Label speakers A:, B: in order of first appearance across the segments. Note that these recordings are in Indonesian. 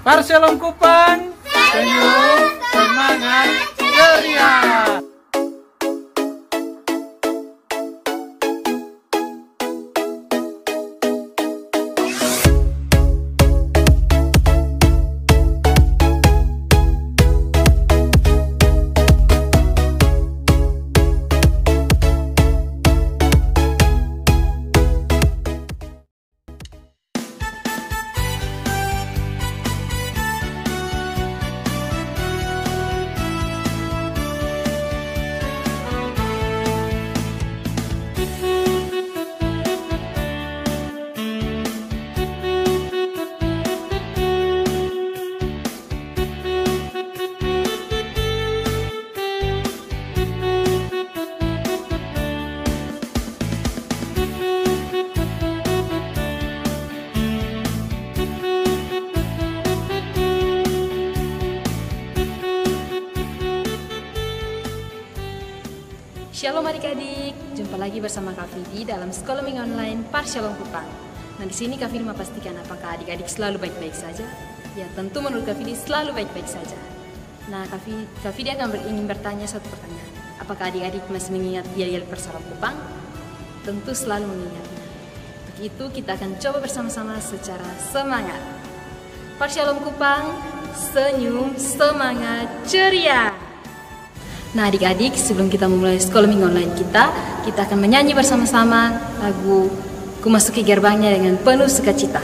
A: Parselong Kupang, senyum, semangat, ceria.
B: Shalom adik-adik, jumpa lagi bersama Kak Fidi dalam Sekolah Minggu Online Parselong Kupang. Nah, di sini Kak Fidi memastikan apakah adik-adik selalu baik-baik saja? Ya, tentu menurut Kak Fidi selalu baik-baik saja. Nah, Kak Fidi akan ingin bertanya satu pertanyaan. Apakah adik-adik masih mengingat yel-yel Parselong Kupang? Tentu selalu mengingatnya. Untuk itu kita akan coba bersama-sama secara semangat. Parselong Kupang, senyum, semangat, ceria. Nah adik-adik, sebelum kita memulai sekolah minggu online kita akan menyanyi bersama-sama lagu Ku Masuki Gerbangnya dengan penuh sukacita.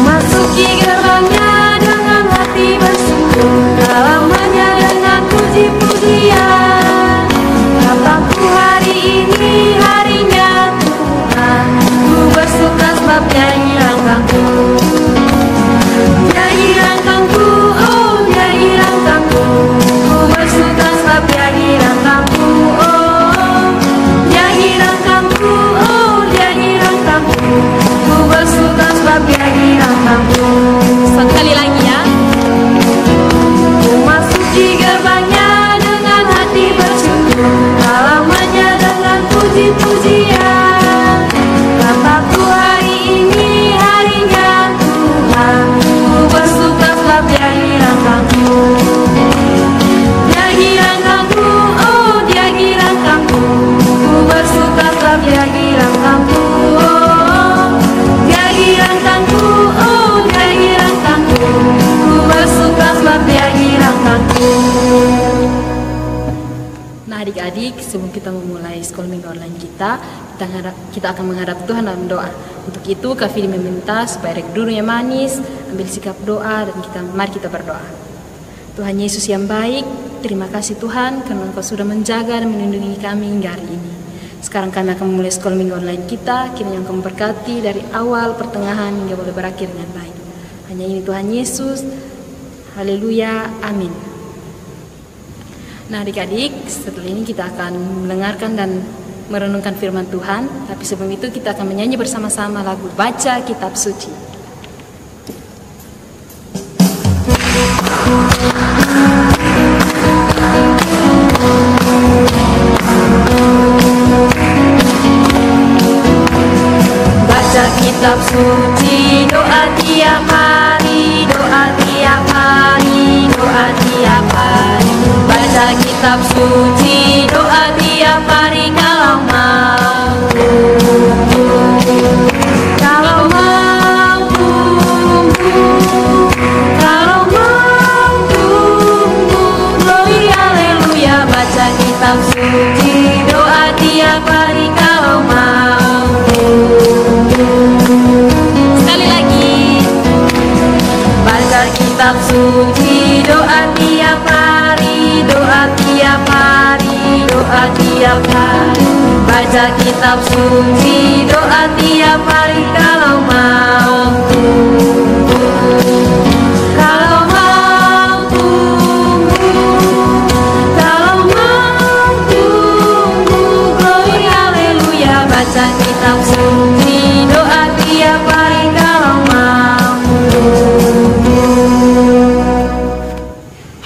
B: Masuki gerbangnya dengan hati bersyukur, dalamnya dengan puji-pujian. Kataku hari ini harinya Tuhan, ku bersuka sebab nyanyi langkahku. Nyanyi langkahku, oh nyanyi langkahku, ku bersuka sebab nyanyi langkahku. Oh nyanyi langkahku, oh nyanyi langkahku, ku bersuka sebab nyanyi langkahku. Sekali lagi ya. Ku masuki gerbangnya dengan hati bersyukur, halamannya dengan puji-pujian. Kataku hari ini harinya Tuhan, ku bersuka sebab nyanyi langkahku. Nyanyi langkahku, oh nyanyi langkahku, ku bersuka sebab nyanyi langkahku. Oh nyanyi langkahku, oh nyanyi langkahku, ku bersuka sebab nyanyi langkahku. Nah adik-adik, sebelum kita memulai sekolah minggu online kita akan menghadap Tuhan dalam doa. Untuk itu Kak Fidi meminta supaya rek dulunya manis, ambil sikap doa, dan mari kita berdoa. Tuhan Yesus yang baik, terima kasih Tuhan karena Engkau sudah menjaga dan melindungi kami hingga hari ini. Sekarang kami akan memulai sekolah minggu online kita, kiranya Engkau memberkati dari awal, pertengahan, hingga boleh berakhir dengan baik. Hanya ini Tuhan Yesus, haleluya, amin. Nah adik-adik, setelah ini kita akan mendengarkan dan merenungkan firman Tuhan. Tapi sebelum itu kita akan menyanyi bersama-sama lagu Baca Kitab Suci. Baca kitab suci, doa tiap hari, doa tiap hari, doa tiap hari. Baca kitab suci, doa tiap hari kalau mampu. Kalau mampu, kalau mampu, glory haleluya. Baca kitab suci, doa tiap hari kalau mampu. Sekali lagi. Baca kitab suci, doa tiap hari, doa tiap hari, doa tiap hari. Baca kitab suci, doa tiap hari kalau mampu. Kalau mampu, kalau mampu, glory haleluya. Baca kitab suci, doa tiap hari kalau mampu.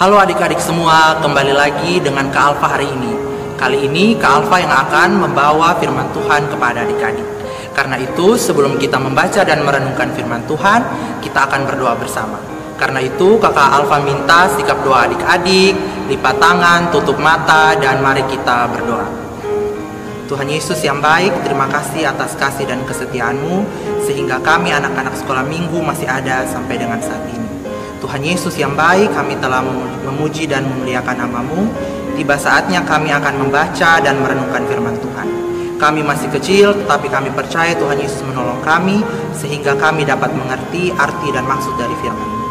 C: Halo adik-adik semua, kembali lagi dengan Kak Alfa hari ini. Kali ini Kak Alfa yang akan membawa firman Tuhan kepada adik-adik. Karena itu sebelum kita membaca dan merenungkan firman Tuhan, kita akan berdoa bersama. Karena itu Kakak Alfa minta sikap doa adik-adik, lipat tangan, tutup mata, dan mari kita berdoa. Tuhan Yesus yang baik, terima kasih atas kasih dan kesetiaan-Mu, sehingga kami anak-anak sekolah minggu masih ada sampai dengan saat ini. Tuhan Yesus yang baik, kami telah memuji dan memuliakan nama-Mu. Tiba saatnya kami akan membaca dan merenungkan firman Tuhan. Kami masih kecil, tetapi kami percaya Tuhan Yesus menolong kami, sehingga kami dapat mengerti arti dan maksud dari firman-Mu.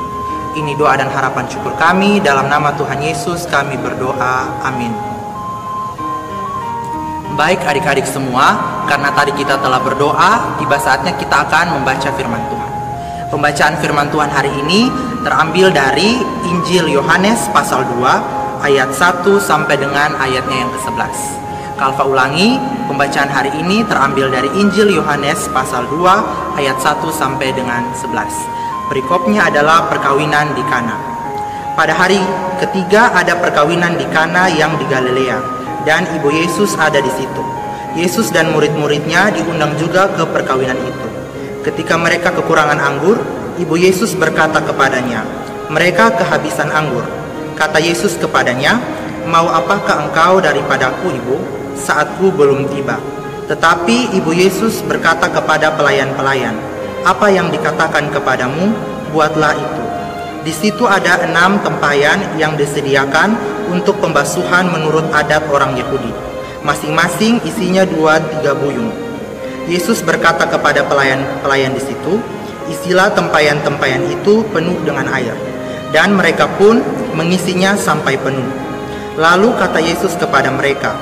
C: Ini doa dan harapan syukur kami, dalam nama Tuhan Yesus kami berdoa, amin. Baik adik-adik semua, karena tadi kita telah berdoa, tiba saatnya kita akan membaca firman Tuhan. Pembacaan firman Tuhan hari ini terambil dari Injil Yohanes pasal 2 ayat 1 sampai dengan ayatnya yang ke-11. Kalfa ulangi, pembacaan hari ini terambil dari Injil Yohanes pasal 2 ayat 1 sampai dengan 11. Perikopnya adalah perkawinan di Kana. Pada hari ketiga ada perkawinan di Kana yang di Galilea, dan ibu Yesus ada di situ. Yesus dan murid-muridnya diundang juga ke perkawinan itu. Ketika mereka kekurangan anggur, ibu Yesus berkata kepadanya, "Mereka kehabisan anggur." Kata Yesus kepadanya, "Mau apakah engkau daripadaku, ibu? Saatku belum tiba." Tetapi ibu Yesus berkata kepada pelayan-pelayan, "Apa yang dikatakan kepadamu, buatlah itu." Di situ ada 6 tempayan yang disediakan untuk pembasuhan menurut adat orang Yahudi. Masing-masing isinya 2-3 buyung. Yesus berkata kepada pelayan-pelayan di situ, "Isilah tempayan-tempayan itu penuh dengan air." Dan mereka pun mengisinya sampai penuh. Lalu kata Yesus kepada mereka,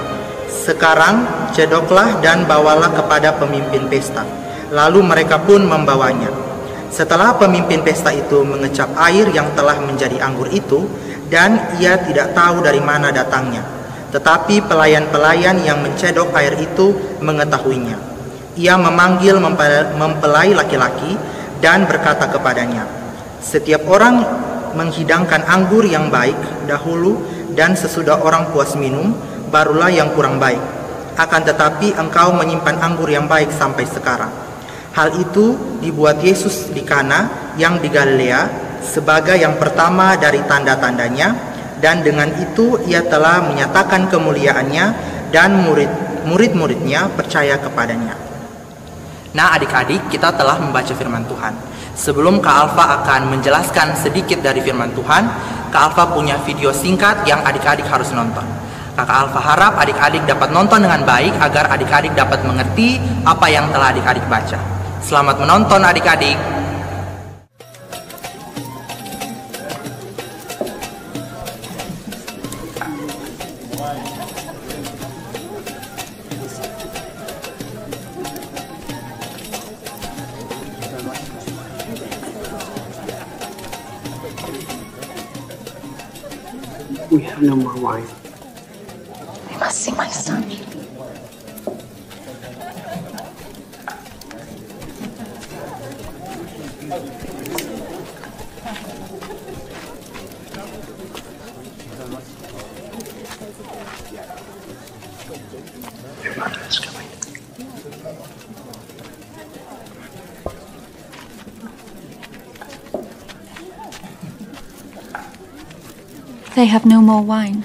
C: "Sekarang cedoklah dan bawalah kepada pemimpin pesta." Lalu mereka pun membawanya. Setelah pemimpin pesta itu mengecap air yang telah menjadi anggur itu, dan ia tidak tahu dari mana datangnya. Tetapi pelayan-pelayan yang mencedok air itu mengetahuinya. Ia memanggil mempelai laki-laki dan berkata kepadanya, "Setiap orang menghidangkan anggur yang baik dahulu, dan sesudah orang puas minum, barulah yang kurang baik. Akan tetapi engkau menyimpan anggur yang baik sampai sekarang." Hal itu dibuat Yesus di Kana yang di Galilea sebagai yang pertama dari tanda-tandanya, dan dengan itu ia telah menyatakan kemuliaannya, dan murid-muridnya percaya kepadanya. Nah adik-adik, kita telah membaca firman Tuhan. Sebelum Kak Alfa akan menjelaskan sedikit dari firman Tuhan, Kak Alfa punya video singkat yang adik-adik harus nonton. Kakak Alfa harap adik-adik dapat nonton dengan baik agar adik-adik dapat mengerti apa yang telah adik-adik baca. Selamat menonton adik-adik.
D: We have no more wine.
E: I must see my son.
D: Your mother is coming.
E: They have no more wine.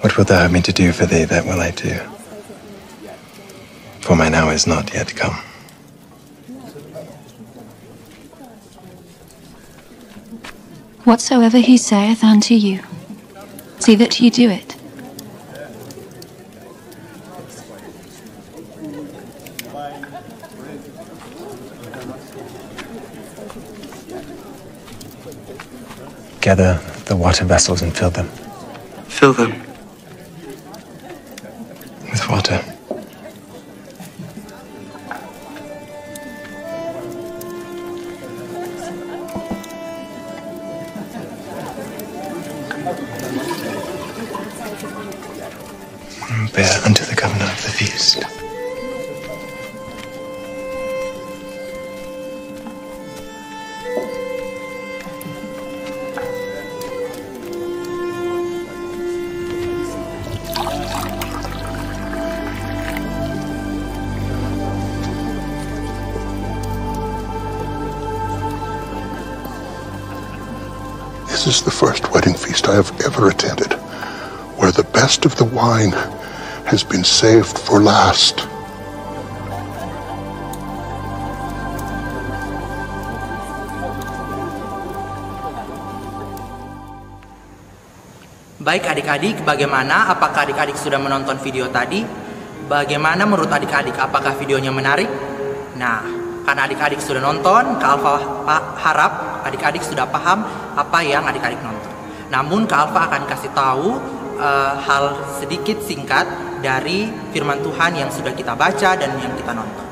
F: What wilt thou have me to do for thee, that will I do. For mine hour is not yet come.
E: Whatsoever he saith unto you, see that ye do it.
F: Gather the water vessels and fill them
D: Fill them.
F: with water. And bear unto the governor of the feast.
G: This is the first wedding feast I have ever attended, where the best of the wine has been saved for last.
C: Baik adik-adik, bagaimana? Apakah adik-adik sudah menonton video tadi? Bagaimana menurut adik-adik? Apakah videonya menarik? Nah, karena adik-adik sudah nonton, Kak Alfa harap adik-adik sudah paham apa yang adik-adik nonton. Namun Kak Alfa akan kasih tahu hal sedikit singkat dari firman Tuhan yang sudah kita baca dan yang kita nonton.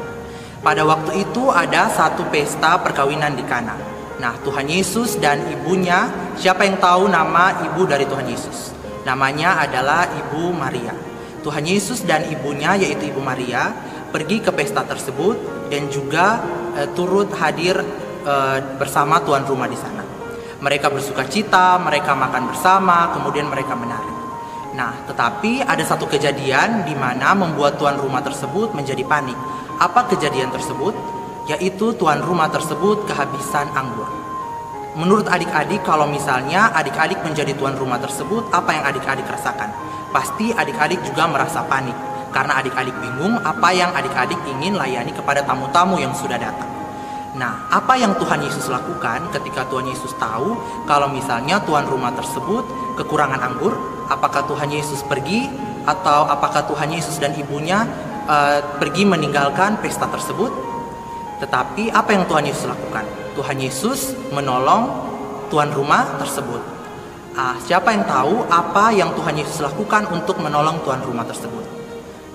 C: Pada waktu itu ada satu pesta perkawinan di Kana. Nah, Tuhan Yesus dan ibunya, siapa yang tahu nama ibu dari Tuhan Yesus? Namanya adalah Ibu Maria. Tuhan Yesus dan ibunya, yaitu Ibu Maria, pergi ke pesta tersebut dan juga turut hadir bersama tuan rumah di sana. Mereka bersuka cita, mereka makan bersama, kemudian mereka menari. Nah, tetapi ada satu kejadian di mana membuat tuan rumah tersebut menjadi panik. Apa kejadian tersebut? Yaitu tuan rumah tersebut kehabisan anggur. Menurut adik-adik, kalau misalnya adik-adik menjadi tuan rumah tersebut, apa yang adik-adik rasakan? Pasti adik-adik juga merasa panik, karena adik-adik bingung apa yang adik-adik ingin layani kepada tamu-tamu yang sudah datang. Nah, apa yang Tuhan Yesus lakukan ketika Tuhan Yesus tahu kalau misalnya tuan rumah tersebut kekurangan anggur? Apakah Tuhan Yesus pergi, atau apakah Tuhan Yesus dan ibunya pergi meninggalkan pesta tersebut? Tetapi apa yang Tuhan Yesus lakukan? Tuhan Yesus menolong tuan rumah tersebut. Siapa yang tahu apa yang Tuhan Yesus lakukan untuk menolong tuan rumah tersebut?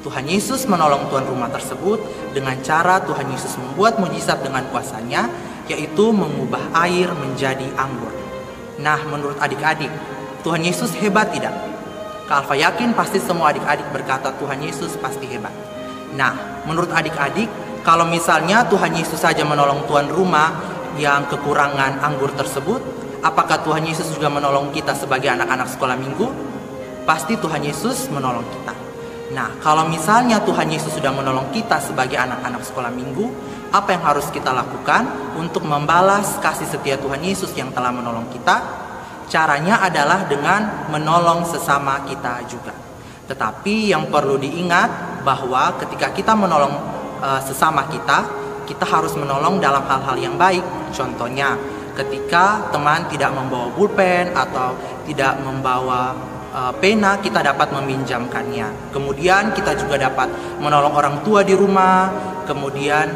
C: Tuhan Yesus menolong tuan rumah tersebut dengan cara Tuhan Yesus membuat mujizat dengan kuasanya, yaitu mengubah air menjadi anggur. Nah, menurut adik-adik, Tuhan Yesus hebat tidak? Kak Alfa yakin pasti semua adik-adik berkata Tuhan Yesus pasti hebat. Nah, menurut adik-adik, kalau misalnya Tuhan Yesus saja menolong tuan rumah yang kekurangan anggur tersebut, apakah Tuhan Yesus juga menolong kita sebagai anak-anak sekolah minggu? Pasti Tuhan Yesus menolong kita. Nah, kalau misalnya Tuhan Yesus sudah menolong kita sebagai anak-anak sekolah minggu, apa yang harus kita lakukan untuk membalas kasih setia Tuhan Yesus yang telah menolong kita? Caranya adalah dengan menolong sesama kita juga. Tetapi yang perlu diingat bahwa ketika kita menolong sesama kita harus menolong dalam hal-hal yang baik. Contohnya, ketika teman tidak membawa pulpen atau tidak membawa pena, kita dapat meminjamkannya. Kemudian kita juga dapat menolong orang tua di rumah. Kemudian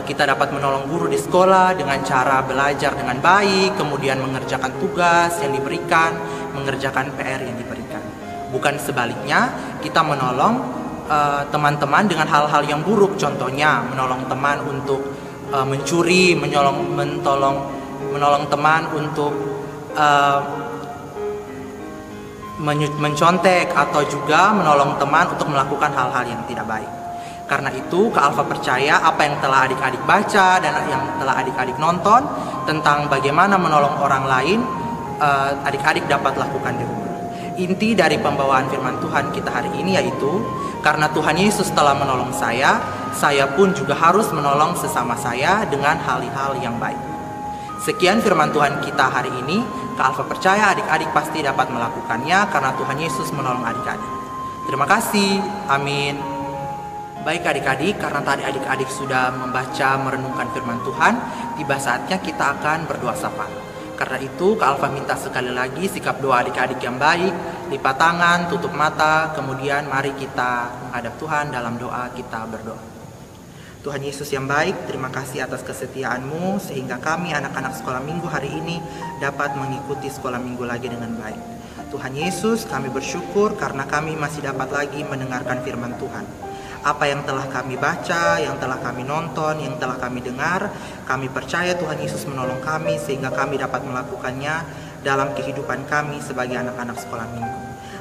C: kita dapat menolong guru di sekolah dengan cara belajar dengan baik, kemudian mengerjakan tugas yang diberikan, mengerjakan PR yang diberikan. Bukan sebaliknya, kita menolong teman-teman dengan hal-hal yang buruk. Contohnya menolong teman untuk mencuri, menolong teman untuk mencontek, atau juga menolong teman untuk melakukan hal-hal yang tidak baik. Karena itu Kak Alfa percaya apa yang telah adik-adik baca dan yang telah adik-adik nonton tentang bagaimana menolong orang lain, adik-adik dapat lakukan di rumah. Inti dari pembawaan firman Tuhan kita hari ini yaitu, karena Tuhan Yesus telah menolong saya pun juga harus menolong sesama saya dengan hal-hal yang baik. Sekian firman Tuhan kita hari ini. Kak Alfa percaya adik-adik pasti dapat melakukannya karena Tuhan Yesus menolong adik-adik. Terima kasih. Amin. Baik adik-adik, karena tadi adik-adik sudah membaca merenungkan firman Tuhan, tiba saatnya kita akan berdoa sapa. Karena itu Kak Alfa minta sekali lagi sikap doa adik-adik yang baik, lipat tangan, tutup mata, kemudian mari kita menghadap Tuhan dalam doa. Kita berdoa. Tuhan Yesus yang baik, terima kasih atas kesetiaan-Mu sehingga kami anak-anak sekolah minggu hari ini dapat mengikuti sekolah minggu lagi dengan baik. Tuhan Yesus, kami bersyukur karena kami masih dapat lagi mendengarkan firman Tuhan. Apa yang telah kami baca, yang telah kami nonton, yang telah kami dengar, kami percaya Tuhan Yesus menolong kami sehingga kami dapat melakukannya dalam kehidupan kami sebagai anak-anak sekolah minggu.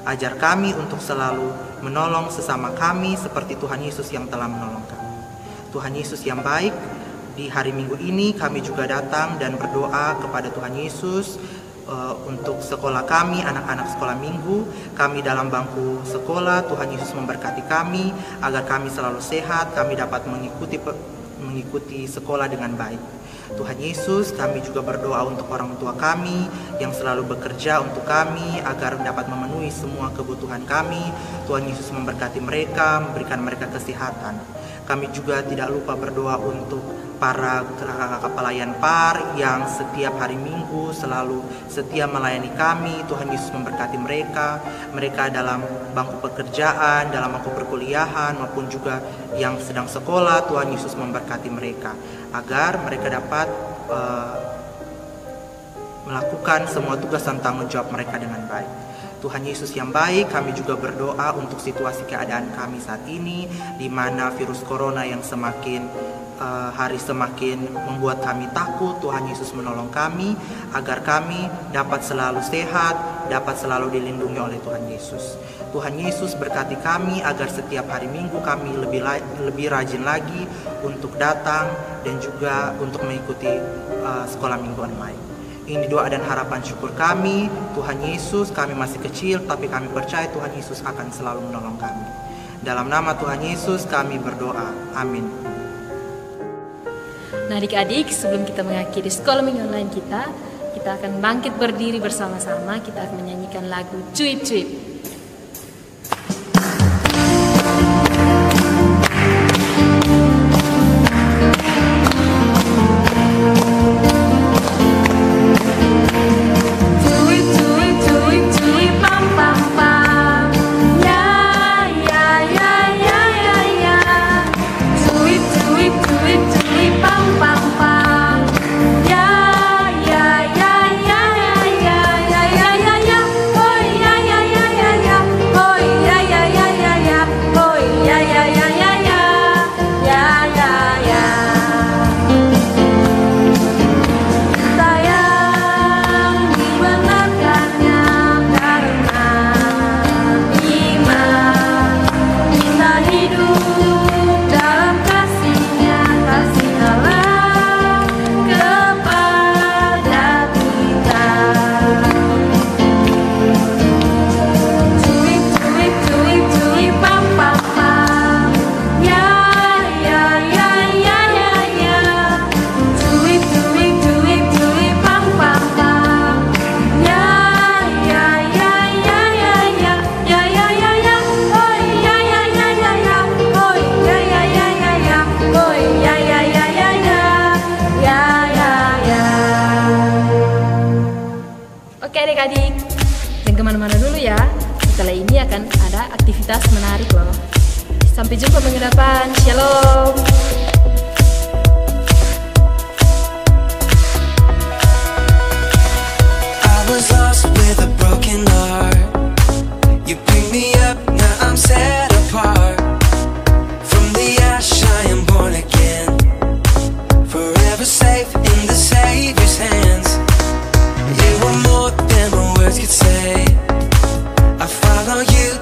C: Ajar kami untuk selalu menolong sesama kami seperti Tuhan Yesus yang telah menolong kami. Tuhan Yesus yang baik, di hari Minggu ini kami juga datang dan berdoa kepada Tuhan Yesus untuk sekolah kami, anak-anak sekolah minggu, kami dalam bangku sekolah. Tuhan Yesus memberkati kami agar kami selalu sehat, kami dapat mengikuti sekolah dengan baik. Tuhan Yesus, kami juga berdoa untuk orang tua kami yang selalu bekerja untuk kami agar dapat memenuhi semua kebutuhan kami. Tuhan Yesus memberkati mereka, memberikan mereka kesehatan. Kami juga tidak lupa berdoa untuk para kakak-kakak pelayan PAR yang setiap hari Minggu selalu setia melayani kami. Tuhan Yesus memberkati mereka dalam bangku pekerjaan, dalam bangku perkuliahan, maupun juga yang sedang sekolah. Tuhan Yesus memberkati mereka agar mereka dapat melakukan semua tugas dan tanggung jawab mereka dengan baik. Tuhan Yesus yang baik, kami juga berdoa untuk situasi keadaan kami saat ini, di mana virus corona yang semakin hari semakin membuat kami takut. Tuhan Yesus menolong kami agar kami dapat selalu sehat, dapat selalu dilindungi oleh Tuhan Yesus. Tuhan Yesus berkati kami agar setiap hari Minggu kami lebih rajin lagi untuk datang dan juga untuk mengikuti sekolah minggu online. Ini doa dan harapan syukur kami. Tuhan Yesus, kami masih kecil, tapi kami percaya Tuhan Yesus akan selalu menolong kami. Dalam nama Tuhan Yesus kami berdoa. Amin.
B: Nah adik-adik, sebelum kita mengakhiri sekolah minggu online kita akan bangkit berdiri bersama-sama. Kita akan menyanyikan lagu Cuip Cuip. Adik-adik, jangan kemana-mana dulu ya. Setelah ini akan ada aktivitas menarik loh. Sampai jumpa minggu depan. Shalom.
H: I was lost with a broken heart. You picked me up, now I'm set apart. From the ash I am born again, forever safe in the Savior's hands. You were more than my words could say. I follow you